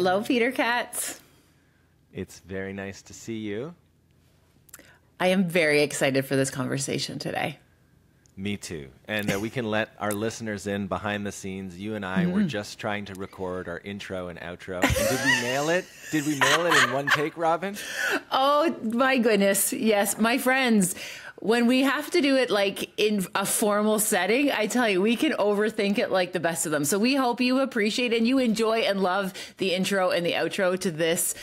Hello, Peter Katz. It's very nice to see you. I am very excited for this conversation today. Me too. And we can let our listeners in behind the scenes. You and I were just trying to record our intro and outro. And did we nail it? Did we nail it in one take, Robyne? Oh, my goodness. Yes, my friends. When we have to do it like in a formal setting, I tell you, we can overthink it like the best of them. So we hope you appreciate and you enjoy and love the intro and the outro to this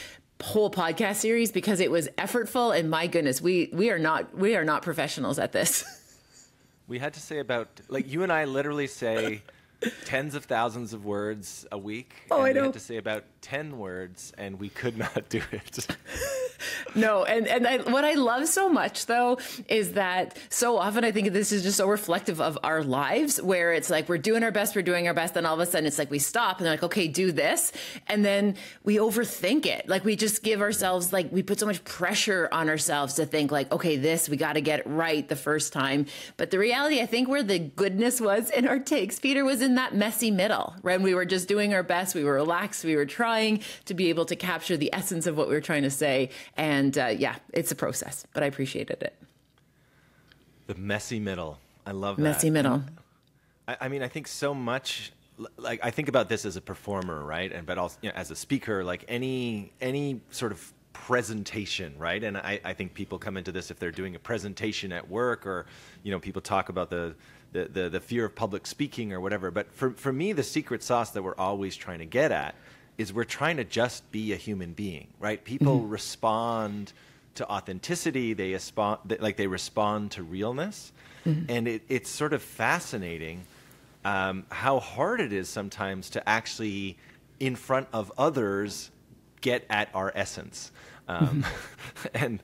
whole podcast series because it was effortful. And my goodness, we are not professionals at this. We had to say about, like, you and I literally say tens of thousands of words a week. Oh, and I know. We had to say about 10 words, and we could not do it. No, what I love so much, though, is that so often I think this is just so reflective of our lives, where it's like we're doing our best, and all of a sudden it's like we stop and they're like, okay, do this. And then we overthink it. Like we just give ourselves, like we put so much pressure on ourselves to think like, okay, we got to get it right the first time. But the reality, I think where the goodness was in our takes, Peter, was in that messy middle, when we were just doing our best. We were relaxed. We were trying to be able to capture the essence of what we were trying to say. And yeah, it's a process, but I appreciated it. The messy middle. I love that. Messy middle. I mean, I think so much, like I think about this as a performer, right? But also as a speaker, like any sort of presentation, right? And I think people come into this if they're doing a presentation at work, or people talk about the fear of public speaking or whatever. But for me, the secret sauce that we're always trying to get at is we're trying to just be a human being, right? People respond to authenticity. They respond to realness. And it's sort of fascinating how hard it is sometimes to actually, in front of others, get at our essence. And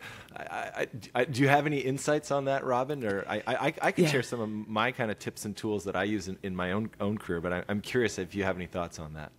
do you have any insights on that, Robyne? Or I can share some of my kind of tips and tools that I use in my own career, but I'm curious if you have any thoughts on that.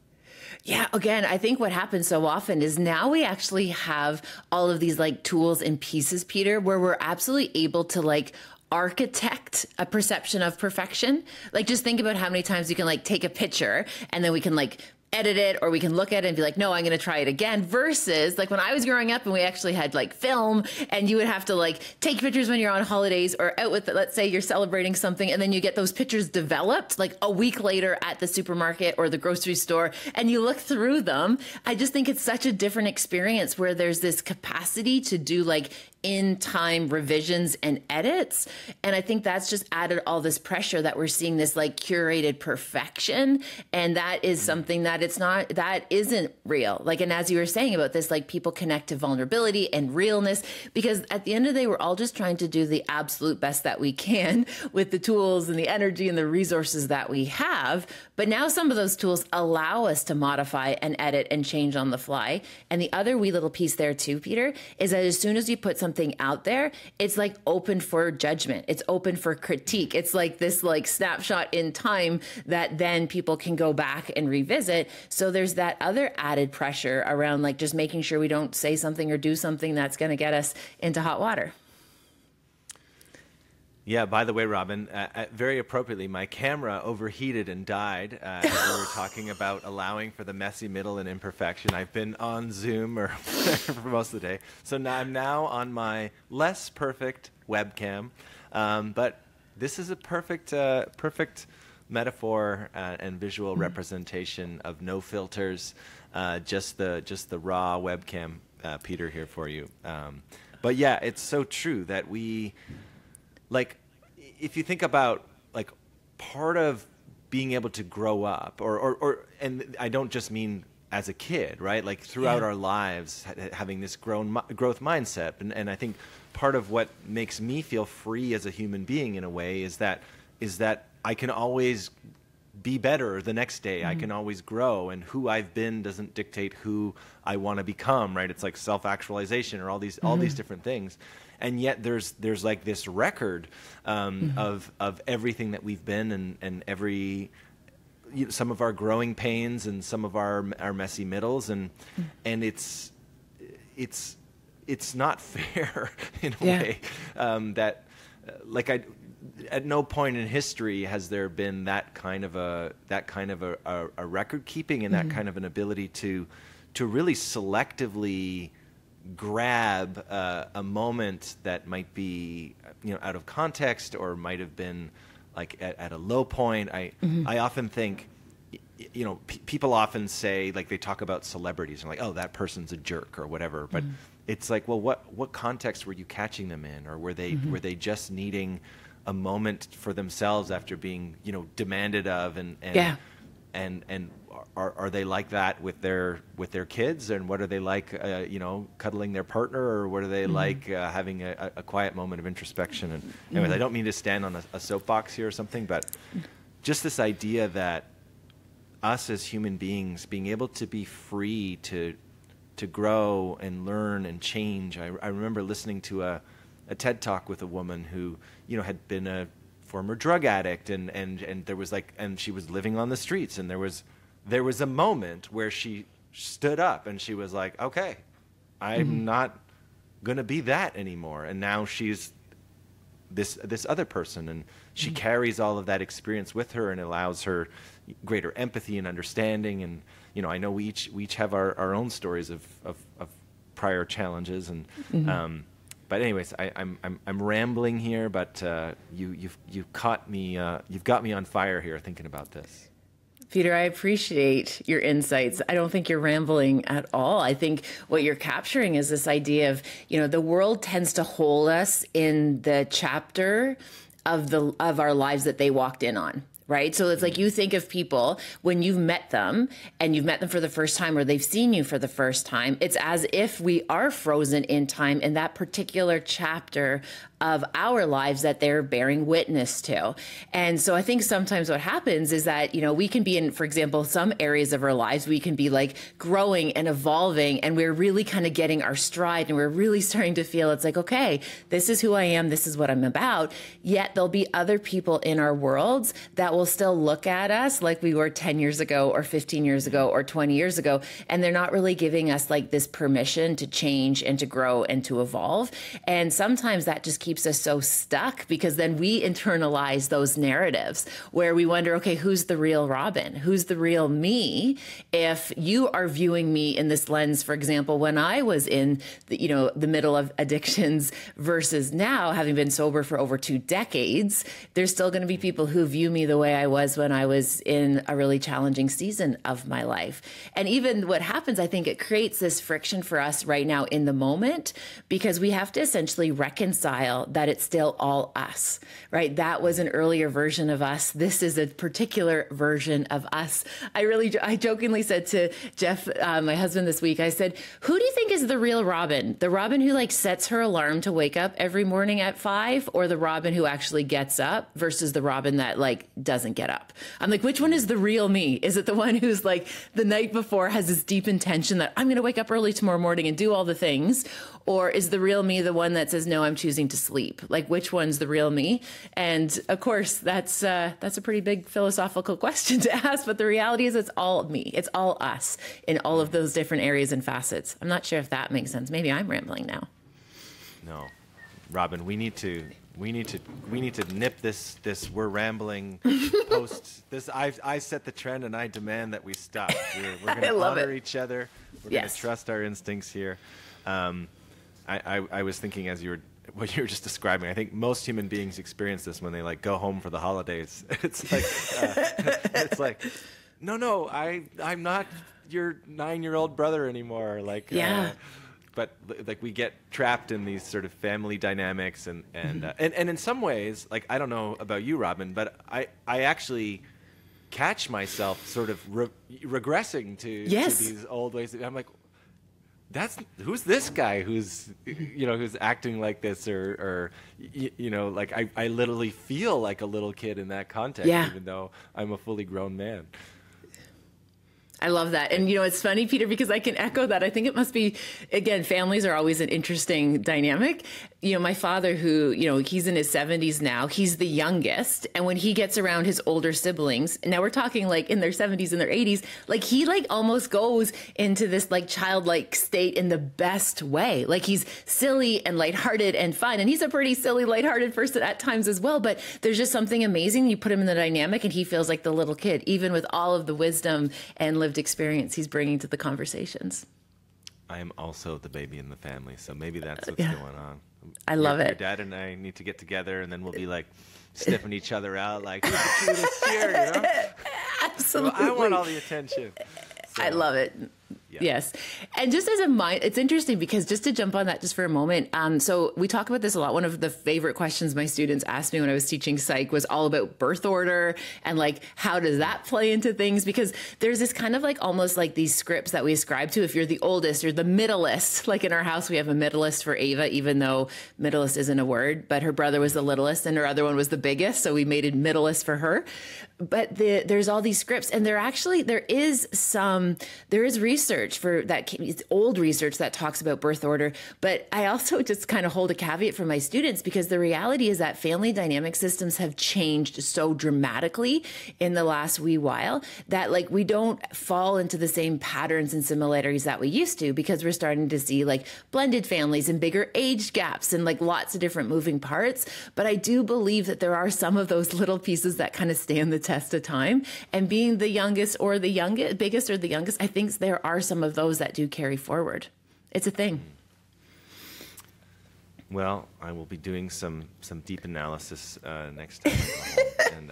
Yeah, again, I think what happens so often is now we actually have all of these like tools and pieces, Peter, where we're absolutely able to like architect a perception of perfection. Like just think about how many times you can like take a picture and then we can like edit it, or we can look at it and be like, no, I'm going to try it again, versus like when I was growing up and we actually had like film, and you would have to like take pictures when you're on holidays or out with, let's say you're celebrating something, and then you get those pictures developed like a week later at the supermarket or the grocery store, and you look through them. I just think it's such a different experience where there's this capacity to do like in-time revisions and edits. And I think that's just added all this pressure that we're seeing this like curated perfection. And that is something that that isn't real. Like, and as you were saying about this, like people connect to vulnerability and realness, because at the end of the day, we're all just trying to do the absolute best that we can with the tools and the energy and the resources that we have. But now some of those tools allow us to modify and edit and change on the fly. And the other wee little piece there too, Peter, is that as soon as you put something out there, it's like open for judgment. It's open for critique. It's like this like snapshot in time that then people can go back and revisit. So there's that other added pressure around like just making sure we don't say something or do something that's going to get us into hot water. Yeah, by the way, Robyne, very appropriately, my camera overheated and died as we were talking about allowing for the messy middle and imperfection. I've been on Zoom or for most of the day. So now I'm now on my less perfect webcam. But this is a perfect metaphor and visual representation of no filters, just the raw webcam, Peter, here for you. But yeah, it's so true that we... Like, if you think about, like, part of being able to grow up, and I don't just mean as a kid, right? Like, throughout our lives, having this growth mindset. And I think part of what makes me feel free as a human being, in a way, is that I can always be better the next day. I can always grow, and who I've been doesn't dictate who I want to become, right? It's like self-actualization or all these different things. And yet there's like this record of everything that we've been, and every some of our growing pains and some of our messy middles, and it's not fair in a way that at no point in history has there been that kind of a record keeping and that kind of an ability to really selectively grab a moment that might be, out of context or might have been like at a low point. I often think, people often say, like, they talk about celebrities and like, oh, that person's a jerk or whatever. But it's like, well, what context were you catching them in? Or were they just needing a moment for themselves after being, demanded of and are they like that with their kids? And what are they like, cuddling their partner? Or what are they like having a quiet moment of introspection? And anyways, I don't mean to stand on a soapbox here or something, but just this idea that us as human beings being able to be free to grow and learn and change. I remember listening to a TED Talk with a woman who, had been a former drug addict and there was and she was living on the streets, and there was a moment where she stood up and she was like, okay, I'm not going to be that anymore. And now she's this other person, and she carries all of that experience with her and allows her greater empathy and understanding. And, I know we each have our own stories of prior challenges. And, but anyways, I'm rambling here, but you've got me on fire here thinking about this. Peter, I appreciate your insights. I don't think you're rambling at all. I think what you're capturing is this idea of, the world tends to hold us in the chapter of our lives that they walked in on. Right. So it's like you think of people when you've met them and you've met them for the first time or they've seen you for the first time. It's as if we are frozen in time in that particular chapter of our lives that they're bearing witness to. And so I think sometimes what happens is that, we can be in, for example, some areas of our lives, we can be like growing and evolving, and we're really kind of getting our stride, and we're really starting to feel it's like, okay, this is who I am. This is what I'm about. Yet there'll be other people in our worlds that will still look at us like we were 10 years ago or 15 years ago or 20 years ago. And they're not really giving us like this permission to change and to grow and to evolve. And sometimes that just keeps us so stuck, because then we internalize those narratives where we wonder, okay, who's the real Robyne? Who's the real me? If you are viewing me in this lens, for example, when I was in the middle of addictions versus now, having been sober for over 2 decades, there's still going to be people who view me the way I was when I was in a really challenging season of my life. And even what happens, I think it creates this friction for us right now in the moment, because we have to essentially reconcile that it's still all us, right? That was an earlier version of us. This is a particular version of us. I jokingly said to Jeff, my husband, this week, I said, who do you think is the real Robyne? The Robyne who like sets her alarm to wake up every morning at 5, or the Robyne who actually gets up versus the Robyne that like doesn't get up? I'm like, which one is the real me? Is it the one who's like the night before has this deep intention that I'm going to wake up early tomorrow morning and do all the things? Or is the real me the one that says, no, I'm choosing to sleep? Like, which one's the real me? And of course, that's a pretty big philosophical question to ask. But the reality is it's all me. It's all us in all of those different areas and facets. I'm not sure if that makes sense. Maybe I'm rambling now. No, Robyne, we need to nip this we're rambling post. This I set the trend, and I demand that we stop. We're going to honor each other. We're going to trust our instincts here. I was thinking as what you were just describing, I think most human beings experience this when they like go home for the holidays. It's like, no, I'm not your 9-year-old brother anymore. Like, but like we get trapped in these sort of family dynamics, and in some ways, like, I don't know about you, Robyne, but I actually catch myself sort of regressing to these old ways. I'm like, who's this guy who's acting like this, or like I literally feel like a little kid in that context, even though I'm a fully grown man. I love that. And, it's funny, Peter, because I can echo that. I think it must be, again, families are always an interesting dynamic. My father, who, he's in his 70s now, he's the youngest. And when he gets around his older siblings, now we're talking like in their 70s and their 80s, like he like almost goes into this like childlike state in the best way. Like he's silly and lighthearted and fun. And he's a pretty silly, lighthearted person at times as well. But there's just something amazing. You put him in the dynamic and he feels like the little kid, even with all of the wisdom and lived experience he's bringing to the conversations. I am also the baby in the family, so maybe that's what's going on. I love it. Your dad and I need to get together, and then we'll be like sniffing each other out, like, who's the cutest here, you know? Absolutely. So I want all the attention. So, I love it. yeah. Yes. And just as a mind, it's interesting because just to jump on that just for a moment. So we talk about this a lot. One of the favorite questions my students asked me when I was teaching psych was all about birth order and like, how does that play into things? Because there's this kind of like almost like these scripts that we ascribe to. If you're the oldest, you're the middleest. Like in our house, we have a middleist for Ava, even though middleist isn't a word, but her brother was the littlest and her other one was the biggest. So we made it middleist for her. But there's all these scripts, and there is research for that, it's old research that talks about birth order. But I also just kind of hold a caveat for my students, because the reality is that family dynamic systems have changed so dramatically in the last wee while that like we don't fall into the same patterns and similarities that we used to, because we're starting to see like blended families and bigger age gaps and like lots of different moving parts. But I do believe that there are some of those little pieces that kind of stand the test of time, and being the youngest or the youngest, biggest or the youngest, I think there are some of those that do carry forward. It's a thing. Well, I will be doing some deep analysis next time, and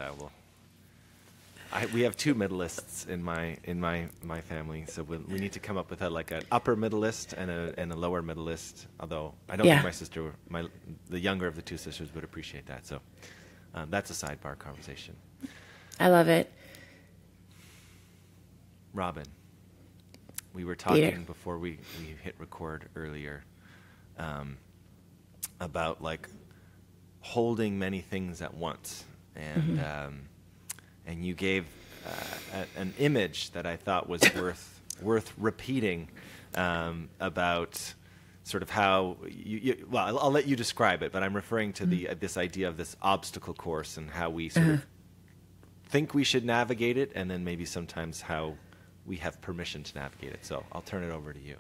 we have two middleists in my family, so we need to come up with an upper middleist and a lower middleist. Although I don't think my sister, the younger of the two sisters, would appreciate that. So that's a sidebar conversation. I love it. Robyne, we were talking before we hit record earlier about like holding many things at once, and and you gave an image that I thought was worth repeating about sort of how well, I'll let you describe it, but I'm referring to this idea of this obstacle course and how we sort of think we should navigate it, and then maybe sometimes how we have permission to navigate it. So I'll turn it over to you.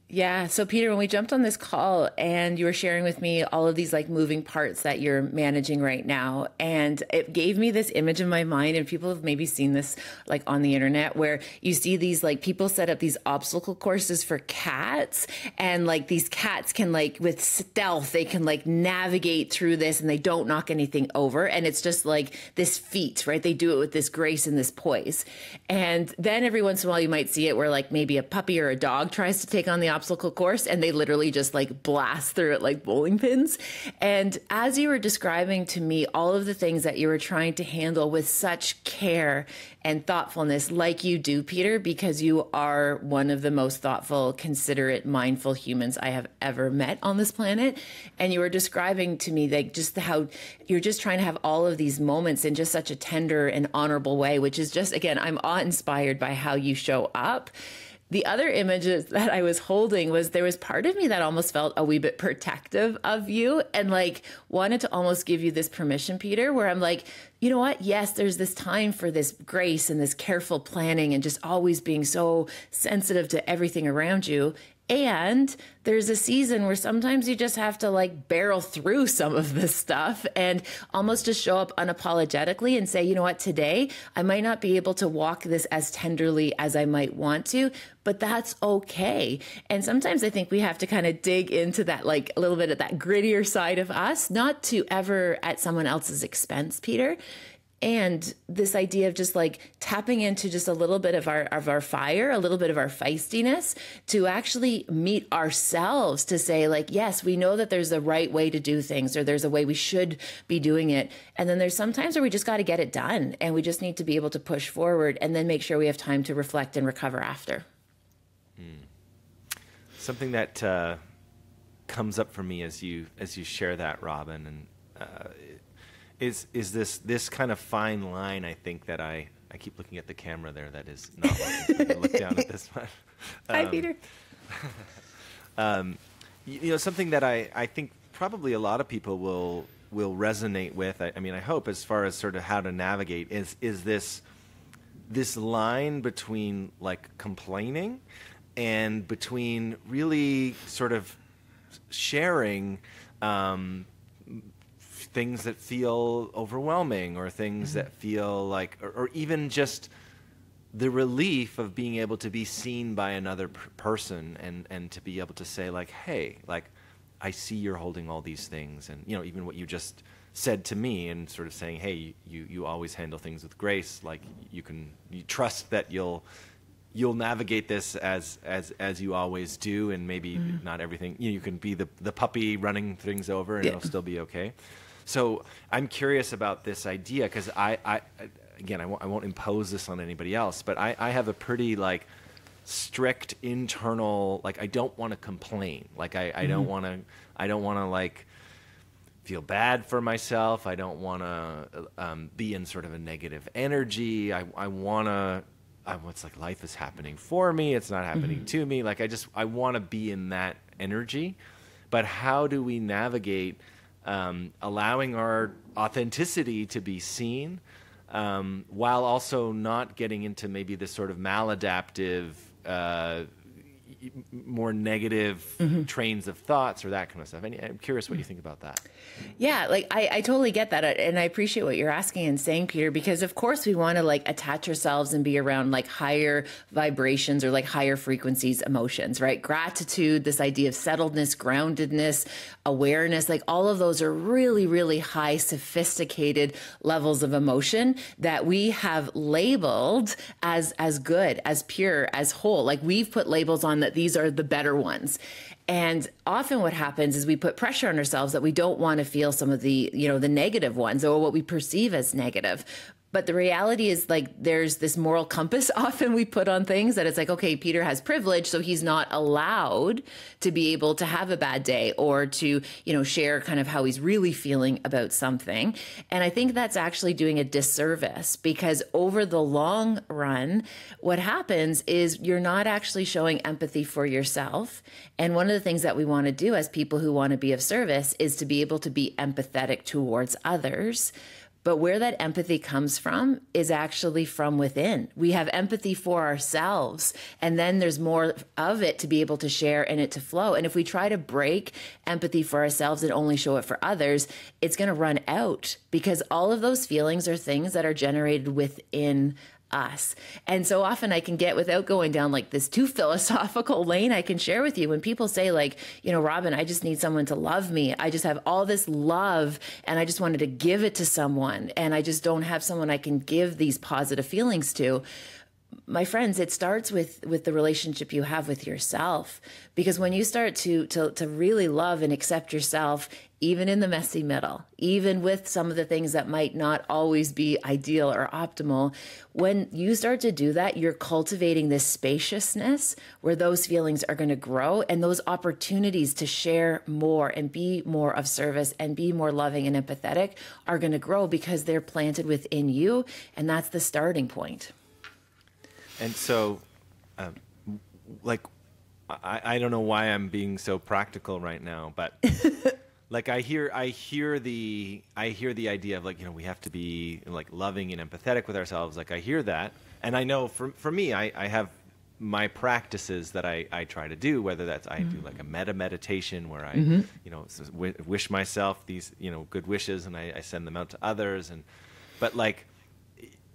Yeah. So Peter, when we jumped on this call and you were sharing with me all of these like moving parts that you're managing right now, and it gave me this image in my mind, and people have maybe seen this like on the internet, where you see these like people set up these obstacle courses for cats, and like these cats can like with stealth, they can like navigate through this and they don't knock anything over. And it's just like this feat, right? They do it with this grace and this poise. And then every once in a while you might see it where like maybe a puppy or a dog tries to take on the obstacle course, and they literally just like blast through it like bowling pins. And as you were describing to me all of the things that you were trying to handle with such care and thoughtfulness, like you do, Peter, because you are one of the most thoughtful, considerate, mindful humans I have ever met on this planet. And you were describing to me like just how you're just trying to have all of these moments in just such a tender and honorable way, which is just, again, I'm awe-inspired by how you show up. The other images that I was holding was there was part of me that almost felt a wee bit protective of you and like wanted to almost give you this permission, Peter, where I'm like, you know what? Yes, there's this time for this grace and this careful planning and just always being so sensitive to everything around you. And there's a season where sometimes you just have to like barrel through some of this stuff and almost just show up unapologetically and say, you know what, today I might not be able to walk this as tenderly as I might want to, but that's okay. And sometimes I think we have to kind of dig into that, like a little bit of that grittier side of us, not to ever at someone else's expense, Peter. And this idea of just like tapping into just a little bit of our fire, a little bit of our feistiness to actually meet ourselves to say like, yes, we know that there's a right way to do things, or there's a way we should be doing it. And then there's sometimes where we just got to get it done, and we just need to be able to push forward and then make sure we have time to reflect and recover after. Something that comes up for me as you share that, Robyne, and is this kind of fine line, I think, that I keep looking at the camera there that is not looking. So look down at this one. Hi, Peter. Something that I think probably a lot of people will resonate with, I mean, I hope, as far as sort of how to navigate, is this line between like complaining and between really sort of sharing things that feel overwhelming, or things that feel like, or even just the relief of being able to be seen by another person and to be able to say like, hey, like, I see you're holding all these things. And, you know, even what you just said to me and sort of saying, hey, you always handle things with grace. Like you trust that you'll navigate this as you always do. And maybe not everything, you can be the puppy running things over and it'll still be okay. So I'm curious about this idea because again, I won't impose this on anybody else, but I have a pretty like strict internal, like I don't want to complain. Like I don't want to like feel bad for myself. I don't want to be in sort of a negative energy. I want to, it's like life is happening for me. It's not happening to me. Like I want to be in that energy. But how do we navigate allowing our authenticity to be seen while also not getting into maybe this sort of maladaptive, more negative trains of thoughts or that kind of stuff. And I'm curious what you think about that. Yeah, like I totally get that. And I appreciate what you're asking and saying, Peter, because of course we want to like attach ourselves and be around like higher vibrations or like higher frequencies, emotions, right? Gratitude, this idea of settledness, groundedness, awareness, like all of those are really, really high, sophisticated levels of emotion that we have labeled as good, as pure, as whole. Like we've put labels on that these are the better ones. And often what happens is we put pressure on ourselves that we don't want to feel some of the, the negative ones or what we perceive as negative. But the reality is like there's this moral compass often we put on things that it's like, okay, Peter has privilege, so he's not allowed to be able to have a bad day or to, share kind of how he's really feeling about something. And I think that's actually doing a disservice because over the long run, what happens is you're not actually showing empathy for yourself. And one of the things that we want to do as people who want to be of service is to be able to be empathetic towards others. But where that empathy comes from is actually from within. We have empathy for ourselves, and then there's more of it to be able to share and it to flow. And if we try to break empathy for ourselves and only show it for others, it's going to run out because all of those feelings are things that are generated within us. And so often I can get, without going down like this too philosophical lane, I can share with you when people say like, Robyne, I just need someone to love me. I just have all this love and I just wanted to give it to someone. And I just don't have someone I can give these positive feelings to. My friends, it starts with the relationship you have with yourself. Because when you start to really love and accept yourself, even in the messy middle, even with some of the things that might not always be ideal or optimal, when you start to do that, you're cultivating this spaciousness where those feelings are going to grow and those opportunities to share more and be more of service and be more loving and empathetic are going to grow because they're planted within you. And that's the starting point. And so, I don't know why I'm being so practical right now, but like I hear the idea of like, we have to be like loving and empathetic with ourselves. Like I hear that. And I know for me, I have my practices that I try to do, whether that's I do like a meditation where I, wish myself these, good wishes and I send them out to others. But like,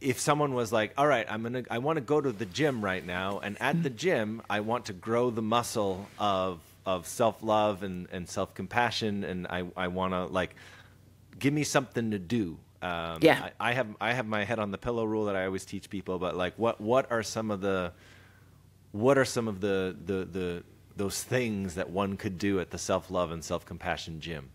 if someone was like, all right, I want to go to the gym right now. And at the gym, I want to grow the muscle of self-love and self-compassion. And I want to like, give me something to do. I have my head on the pillow rule that I always teach people, but like, what are some of the those things that one could do at the self-love and self-compassion gym?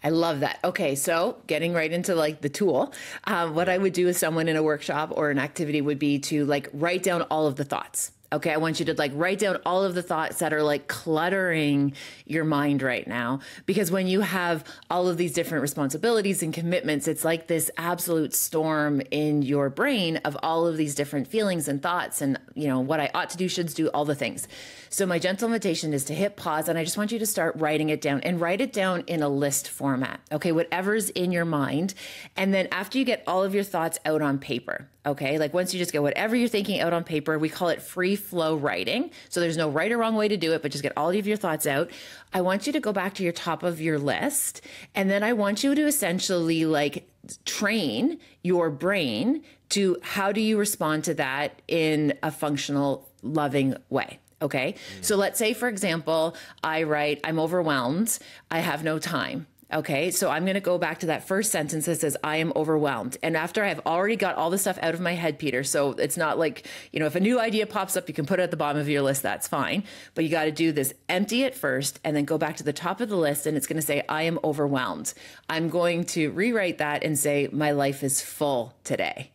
I love that. Okay, so getting right into like the tool, what I would do with someone in a workshop or an activity would be to like write down all of the thoughts. Okay, I want you to like write down all of the thoughts that are like cluttering your mind right now. Because when you have all of these different responsibilities and commitments, it's like this absolute storm in your brain of all of these different feelings and thoughts and, what I ought to do, should do, all the things. So my gentle invitation is to hit pause and I just want you to start writing it down and write it down in a list format. Okay, whatever's in your mind. And then after you get all of your thoughts out on paper, okay, like once you just get whatever you're thinking out on paper, we call it free flow writing. So there's no right or wrong way to do it, but just get all of your thoughts out. I want you to go back to your top of your list. And then I want you to essentially like train your brain to how do you respond to that in a functional, loving way. Okay. So let's say, for example, I write, I'm overwhelmed. I have no time. Okay. So I'm going to go back to that first sentence that says, I am overwhelmed. And after I've already got all the stuff out of my head, Peter, so it's not like, if a new idea pops up, you can put it at the bottom of your list. That's fine. But you got to do this, empty it first, and then go back to the top of the list. And it's going to say, I am overwhelmed. I'm going to rewrite that and say, my life is full today.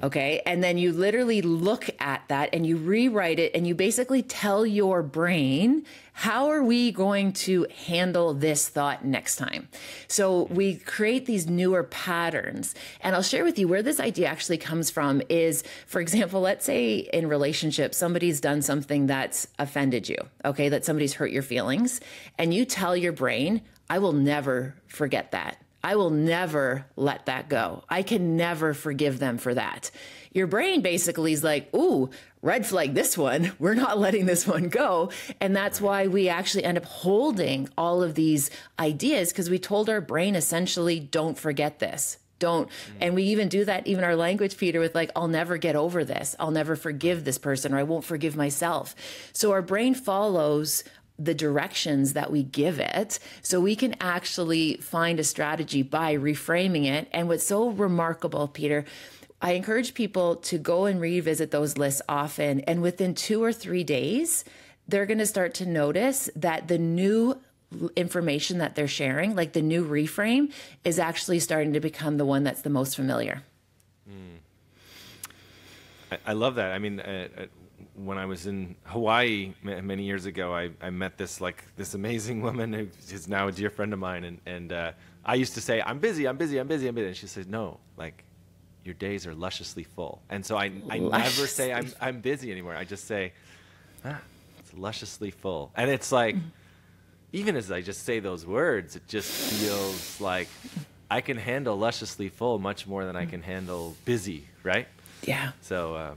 Okay. And then you literally look at that and you rewrite it and you basically tell your brain, how are we going to handle this thought next time? So we create these newer patterns. And I'll share with you where this idea actually comes from is, for example, let's say in relationships, somebody's done something that's offended you. Okay. That somebody's hurt your feelings. And you tell your brain, I will never forget that. I will never let that go. I can never forgive them for that. Your brain basically is like, ooh, red flag this one. We're not letting this one go. And that's why we actually end up holding all of these ideas, because we told our brain essentially, don't forget this. Don't. And we even do that, even our language, Peter, with like, I'll never get over this. I'll never forgive this person, or I won't forgive myself. So our brain follows the directions that we give it, so we can actually find a strategy by reframing it. And what's so remarkable, Peter, I encourage people to go and revisit those lists often. And within 2 or 3 days, they're going to start to notice that the new information that they're sharing, like the new reframe, is actually starting to become the one that's the most familiar. I love that. I mean, when I was in Hawaii many years ago, I met this amazing woman who is now a dear friend of mine, and I used to say, I'm busy, and she said, no, like, your days are lusciously full. And so I never say I'm busy anymore. I just say, it's lusciously full. And it's like, even as I just say those words, it just feels like I can handle lusciously full much more than I can handle busy, right? Yeah. So,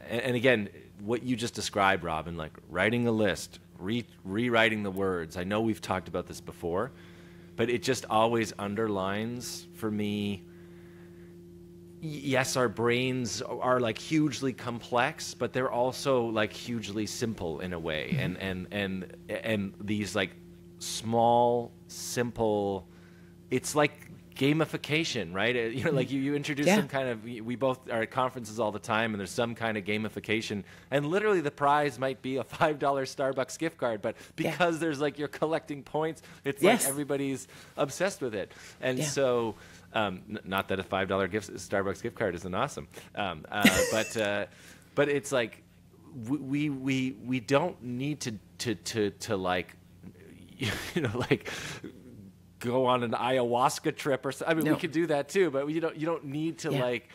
and again, what you just described, Robyne, like writing a list, rewriting the words. I know we've talked about this before, but it just always underlines for me, yes, our brains are like hugely complex, but they're also like hugely simple in a way. And these like small, simple, it's like gamification, right? Like you introduce some kind of, we both are at conferences all the time, and there's some kind of gamification, and literally the prize might be a $5 Starbucks gift card, but because there's like, you're collecting points, it's like everybody's obsessed with it. And so, not that a $5 Starbucks gift card isn't awesome, but it's like, we don't need to like, like, go on an ayahuasca trip or something. I mean, we could do that too, but you don't need to like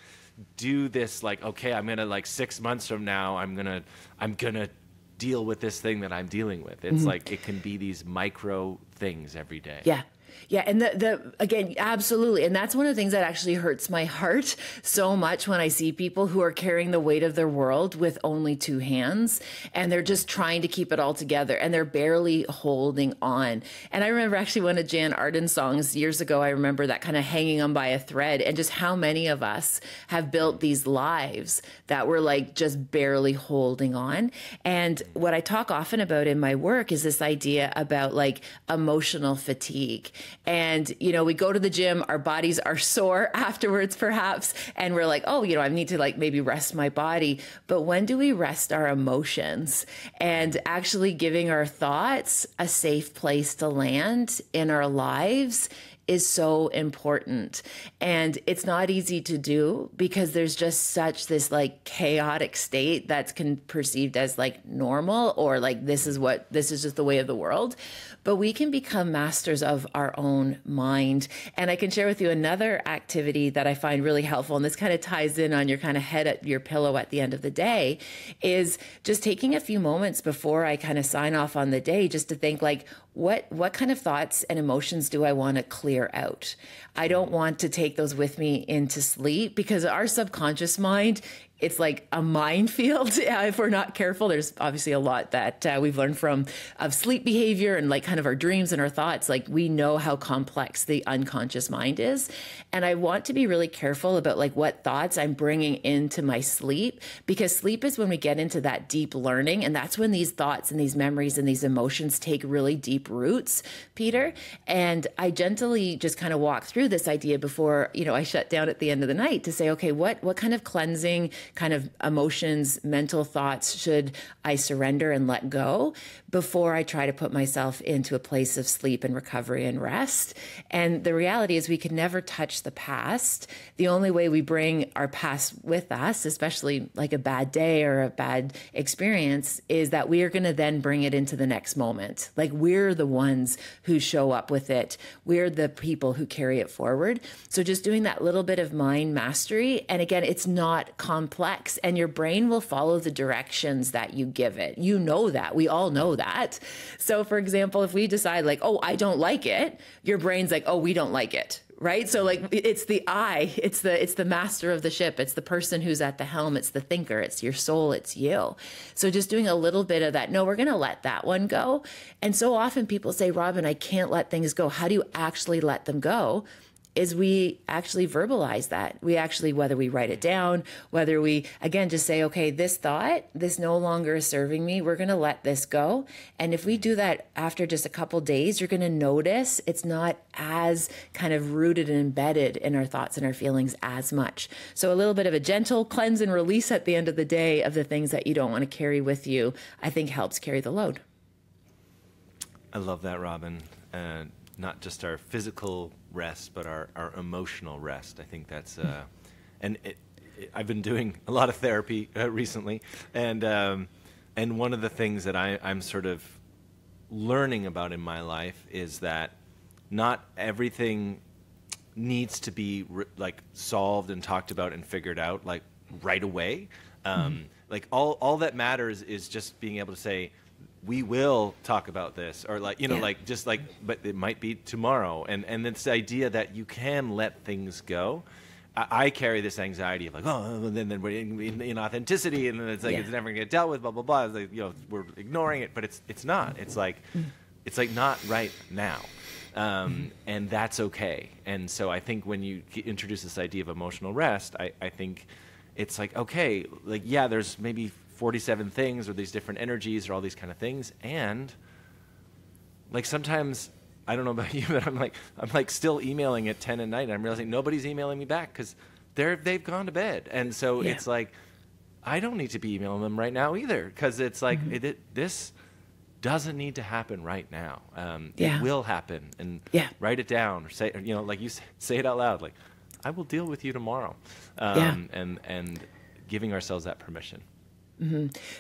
do this, like, okay, I'm going to like 6 months from now, I'm going to deal with this thing that I'm dealing with. It's like, it can be these micro things every day. Yeah. Yeah. And again, absolutely. And that's one of the things that actually hurts my heart so much when I see people who are carrying the weight of their world with only 2 hands, and they're just trying to keep it all together, and they're barely holding on. And I remember actually one of Jan Arden's songs years ago, I remember that kind of hanging on by a thread, and just how many of us have built these lives that were like just barely holding on. And what I talk often about in my work is this idea about like emotional fatigue. And, we go to the gym, our bodies are sore afterwards, perhaps, and we're like, oh, I need to like maybe rest my body. But when do we rest our emotions? And actually giving our thoughts a safe place to land in our lives is so important. And it's not easy to do, because there's just such this like chaotic state that's perceived as like normal, or like this is just the way of the world. But we can become masters of our own mind. And I can share with you another activity that I find really helpful, and this kind of ties in on your kind of head at your pillow at the end of the day, is just taking a few moments before I kind of sign off on the day, just to think like, what kind of thoughts and emotions do I want to clear out? I don't want to take those with me into sleep, because our subconscious mind it's like a minefield if we're not careful. There's obviously a lot that we've learned of sleep behavior and like kind of our dreams and our thoughts. Like we know how complex the unconscious mind is. And I want to be really careful about like what thoughts I'm bringing into my sleep, because sleep is when we get into that deep learning. And that's when these thoughts and these memories and these emotions take really deep roots, Peter. And I gently just kind of walk through this idea before, I shut down at the end of the night to say, okay, what kind of cleansing kind of emotions, mental thoughts should I surrender and let go before I try to put myself into a place of sleep and recovery and rest? And the reality is we can never touch the past. The only way we bring our past with us, especially like a bad day or a bad experience, is that we are going to then bring it into the next moment. Like we're the ones who show up with it. We're the people who carry it forward. So just doing that little bit of mind mastery. And again, it's not complex, and your brain will follow the directions that you give it. You know that. We all know that. So for example, if we decide like, oh, I don't like it, your brain's like, oh, we don't like it. Right. So like it's the I, it's the master of the ship. It's the person who's at the helm. It's the thinker. It's your soul. It's you. So just doing a little bit of that. No, we're going to let that one go. And so often people say, Robyne, I can't let things go. How do you actually let them go? Is we actually verbalize that. We actually, whether we write it down, whether we, again, just say, okay, this thought, this no longer is serving me. We're going to let this go. And if we do that after just a couple days, you're going to notice it's not as kind of rooted and embedded in our thoughts and our feelings as much. So a little bit of a gentle cleanse and release at the end of the day of the things that you don't want to carry with you, I think helps carry the load. I love that, Robyne. Not just our physical rest, but our emotional rest. I think that's, I've been doing a lot of therapy recently, and one of the things that I'm sort of learning about in my life is that not everything needs to be like solved and talked about and figured out like right away. Like all that matters is just being able to say, we will talk about this, or like, like just like, but it might be tomorrow. And this idea that you can let things go. I carry this anxiety of like, oh, and then we're in authenticity, and then it's like, it's never gonna get dealt with, blah, blah, blah. It's like, we're ignoring it, but it's not. It's like not right now. And that's okay. And so I think when you introduce this idea of emotional rest, I think it's like, okay, like, yeah, there's maybe 47 things or these different energies or all these kind of things. And like sometimes, I don't know about you, but I'm like still emailing at 10 at night, and I'm realizing nobody's emailing me back because they've gone to bed. And so it's like, I don't need to be emailing them right now either, because it's like, this doesn't need to happen right now. It will happen, and write it down, or say, like you say it out loud, like, I will deal with you tomorrow. And giving ourselves that permission.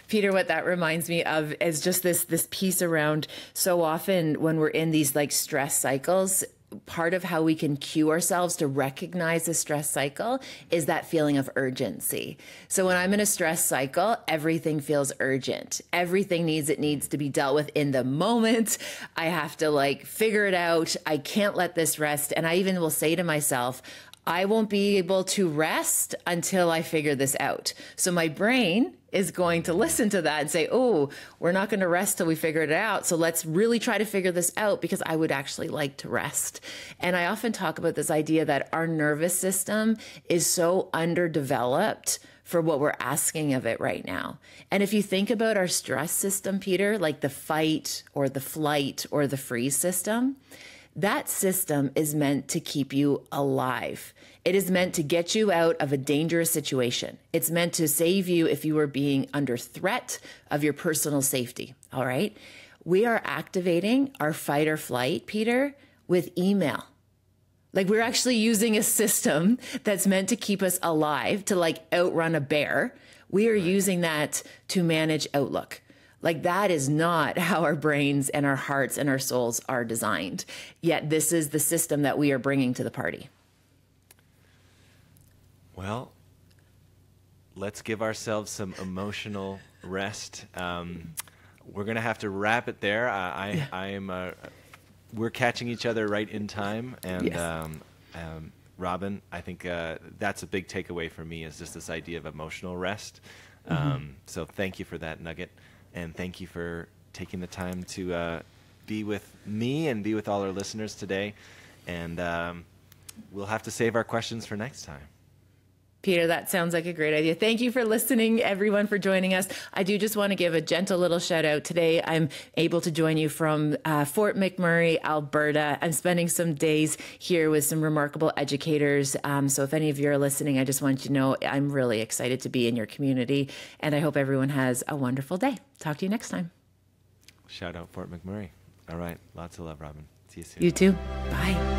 Peter, what that reminds me of is just this piece around, so often when we're in these like stress cycles, part of how we can cue ourselves to recognize the stress cycle is that feeling of urgency. So when I'm in a stress cycle, everything feels urgent. Everything needs to be dealt with in the moment. I have to like figure it out. I can't let this rest. And I even will say to myself, I won't be able to rest until I figure this out. So my brain is going to listen to that and say, oh, we're not going to rest till we figure it out. So let's really try to figure this out, because I would actually like to rest. And I often talk about this idea that our nervous system is so underdeveloped for what we're asking of it right now. And if you think about our stress system, Peter, like the fight or the flight or the freeze system, that system is meant to keep you alive. It is meant to get you out of a dangerous situation. It's meant to save you if you are being under threat of your personal safety. All right. We are activating our fight or flight, Peter, with email. Like we're actually using a system that's meant to keep us alive, to like outrun a bear. We are using that to manage Outlook. Like that is not how our brains and our hearts and our souls are designed. Yet this is the system that we are bringing to the party. Well, let's give ourselves some emotional rest. We're going to have to wrap it there. We're catching each other right in time. And Robyne, I think that's a big takeaway for me, is just this idea of emotional rest. So thank you for that nugget, and thank you for taking the time to be with me and be with all our listeners today. And we'll have to save our questions for next time. Peter, that sounds like a great idea. Thank you for listening, everyone, for joining us. I do just want to give a gentle little shout out. Today, I'm able to join you from Fort McMurray, Alberta. I'm spending some days here with some remarkable educators. So if any of you are listening, I just want you to know I'm really excited to be in your community, and I hope everyone has a wonderful day. Talk to you next time. Shout out Fort McMurray. All right. Lots of love, Robyne. See you soon. You too. Bye.